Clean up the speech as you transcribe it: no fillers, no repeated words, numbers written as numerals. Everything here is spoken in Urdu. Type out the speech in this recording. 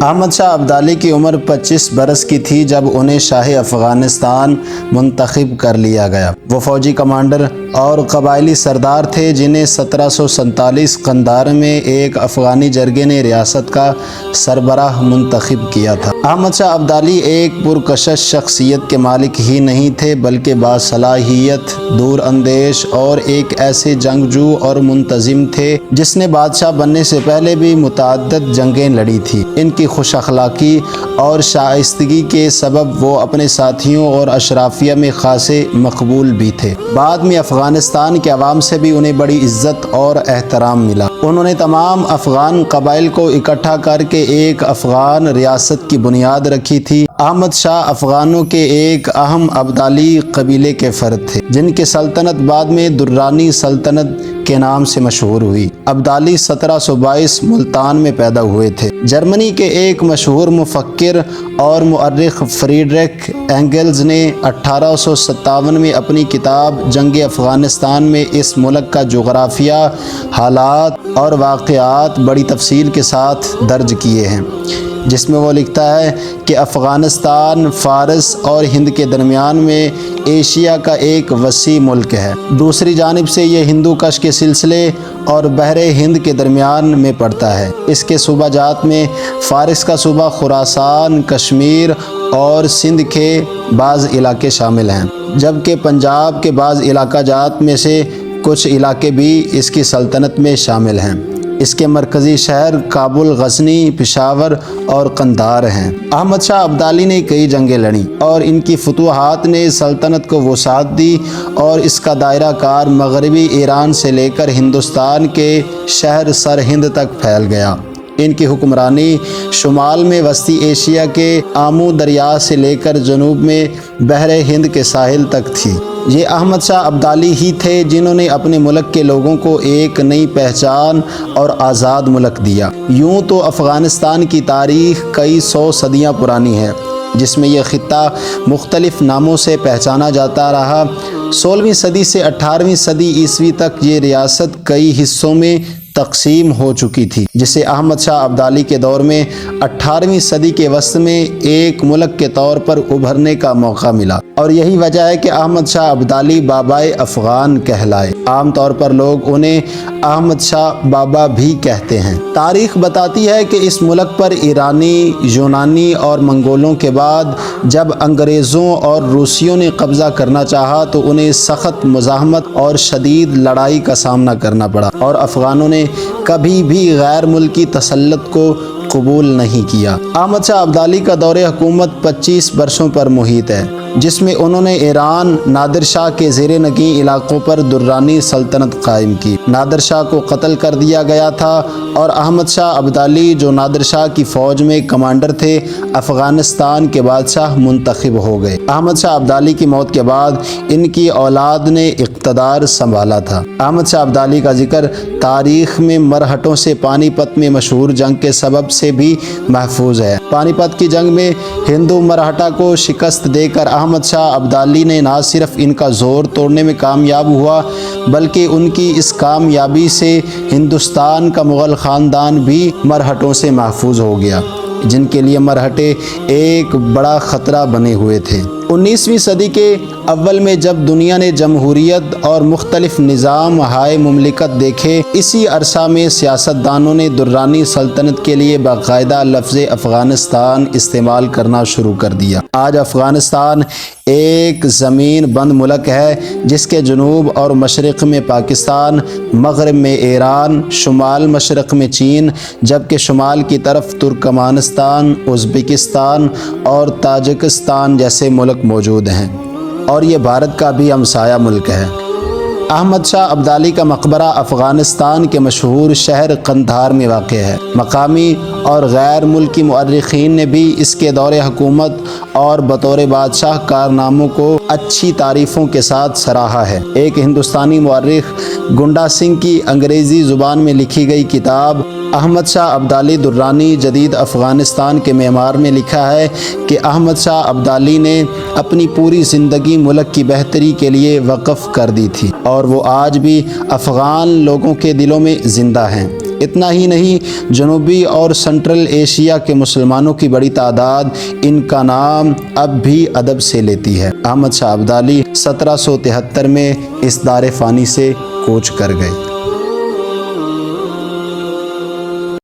احمد شاہ ابدالی کی عمر 25 برس کی تھی جب انہیں شاہ افغانستان منتخب کر لیا گیا۔ وہ فوجی کمانڈر اور قبائلی سردار تھے جنہیں 1747 قندھار میں ایک افغانی جرگے نے ریاست کا سربراہ منتخب کیا تھا۔ احمد شاہ ابدالی ایک پرکشش شخصیت کے مالک ہی نہیں تھے بلکہ باصلاحیت، دور اندیش اور ایک ایسے جنگجو اور منتظم تھے جس نے بادشاہ بننے سے پہلے بھی متعدد جنگیں لڑی تھی۔ ان کی خوش اخلاقی اور شائستگی کے سبب وہ اپنے ساتھیوں اور اشرافیہ میں خاصے مقبول بھی تھے۔ بعد میں افغانستان کے عوام سے بھی انہیں بڑی عزت اور احترام ملا۔ انہوں نے تمام افغان قبائل کو اکٹھا کر کے ایک افغان ریاست کی بنیاد رکھی تھی۔ احمد شاہ افغانوں کے ایک اہم ابدالی قبیلے کے فرد تھے جن کی سلطنت بعد میں درانی سلطنت کے نام سے مشہور ہوئی۔ ابدالی 1722 ملتان میں پیدا ہوئے تھے۔ جرمنی کے ایک مشہور مفکر اور مؤرخ فریڈرک اینگلز نے 1857 میں اپنی کتاب جنگ افغانستان میں اس ملک کا جغرافیہ، حالات اور واقعات بڑی تفصیل کے ساتھ درج کیے ہیں، جس میں وہ لکھتا ہے کہ افغانستان فارس اور ہند کے درمیان میں ایشیا کا ایک وسیع ملک ہے۔ دوسری جانب سے یہ ہندو کش کے سلسلے اور بحر ہند کے درمیان میں پڑتا ہے۔ اس کے صوبہ جات میں فارس کا صوبہ خراسان، کشمیر اور سندھ کے بعض علاقے شامل ہیں، جبکہ پنجاب کے بعض علاقہ جات میں سے کچھ علاقے بھی اس کی سلطنت میں شامل ہیں۔ اس کے مرکزی شہر کابل، غزنی، پشاور اور قندھار ہیں۔ احمد شاہ ابدالی نے کئی جنگیں لڑیں اور ان کی فتوحات نے سلطنت کو وسعت دی اور اس کا دائرہ کار مغربی ایران سے لے کر ہندوستان کے شہر سرہند تک پھیل گیا۔ ان کی حکمرانی شمال میں وسطی ایشیا کے آمو دریا سے لے کر جنوب میں بحر ہند کے ساحل تک تھی۔ یہ احمد شاہ ابدالی ہی تھے جنہوں نے اپنے ملک کے لوگوں کو ایک نئی پہچان اور آزاد ملک دیا۔ یوں تو افغانستان کی تاریخ کئی سو صدیاں پرانی ہے، جس میں یہ خطہ مختلف ناموں سے پہچانا جاتا رہا۔ 16ویں صدی سے 18ویں صدی عیسوی تک یہ ریاست کئی حصوں میں تقسیم ہو چکی تھی، جسے احمد شاہ ابدالی کے دور میں 18ویں صدی کے وسط میں ایک ملک کے طور پر ابھرنے کا موقع ملا، اور یہی وجہ ہے کہ احمد شاہ ابدالی بابائے افغان کہلائے۔ عام طور پر لوگ انہیں احمد شاہ بابا بھی کہتے ہیں۔ تاریخ بتاتی ہے کہ اس ملک پر ایرانی، یونانی اور منگولوں کے بعد جب انگریزوں اور روسیوں نے قبضہ کرنا چاہا تو انہیں سخت مزاحمت اور شدید لڑائی کا سامنا کرنا پڑا، اور افغانوں نے کبھی بھی غیر ملکی تسلط کو قبول نہیں کیا۔ احمد شاہ ابدالی کا دور حکومت 25 برسوں پر محیط ہے، جس میں انہوں نے ایران، نادر شاہ کے زیر نگین علاقوں پر درانی سلطنت قائم کی۔ نادر شاہ کو قتل کر دیا گیا تھا اور احمد شاہ ابدالی، جو نادر شاہ کی فوج میں کمانڈر تھے، افغانستان کے بادشاہ منتخب ہو گئے۔ احمد شاہ ابدالی کی موت کے بعد ان کی اولاد نے اقتدار سنبھالا تھا۔ احمد شاہ ابدالی کا ذکر تاریخ میں مرہٹوں سے پانی پت میں مشہور جنگ کے سبب سے بھی محفوظ ہے۔ پانی پت کی جنگ میں ہندو مرہٹا کو شکست دے کر احمد شاہ ابدالی نے نہ صرف ان کا زور توڑنے میں کامیاب ہوا بلکہ ان کی اس کامیابی سے ہندوستان کا مغل خاندان بھی مرہٹوں سے محفوظ ہو گیا، جن کے لیے مرہٹے ایک بڑا خطرہ بنے ہوئے تھے۔ 19ویں صدی کے اول میں جب دنیا نے جمہوریت اور مختلف نظام ہائے مملکت دیکھے، اسی عرصہ میں سیاستدانوں نے درانی سلطنت کے لیے باقاعدہ لفظ افغانستان استعمال کرنا شروع کر دیا۔ آج افغانستان ایک زمین بند ملک ہے جس کے جنوب اور مشرق میں پاکستان، مغرب میں ایران، شمال مشرق میں چین، جبکہ شمال کی طرف ترکمانستان، ازبکستان اور تاجکستان جیسے ملک موجود ہیں، اور یہ بھارت کا بھی ہمسایہ ملک ہے۔ احمد شاہ ابدالی کا مقبرہ افغانستان کے مشہور شہر قندھار میں واقع ہے۔ مقامی اور غیر ملکی مؤرخین نے بھی اس کے دور حکومت اور بطور بادشاہ کارناموں کو اچھی تعریفوں کے ساتھ سراہا ہے۔ ایک ہندوستانی مؤرخ گنڈا سنگھ کی انگریزی زبان میں لکھی گئی کتاب احمد شاہ ابدالی درانی جدید افغانستان کے معمار میں لکھا ہے کہ احمد شاہ ابدالی نے اپنی پوری زندگی ملک کی بہتری کے لیے وقف کر دی تھی، اور وہ آج بھی افغان لوگوں کے دلوں میں زندہ ہیں۔ اتنا ہی نہیں، جنوبی اور سنٹرل ایشیا کے مسلمانوں کی بڑی تعداد ان کا نام اب بھی ادب سے لیتی ہے۔ احمد شاہ ابدالی 1773 میں اس دار فانی سے کوچ کر گئے۔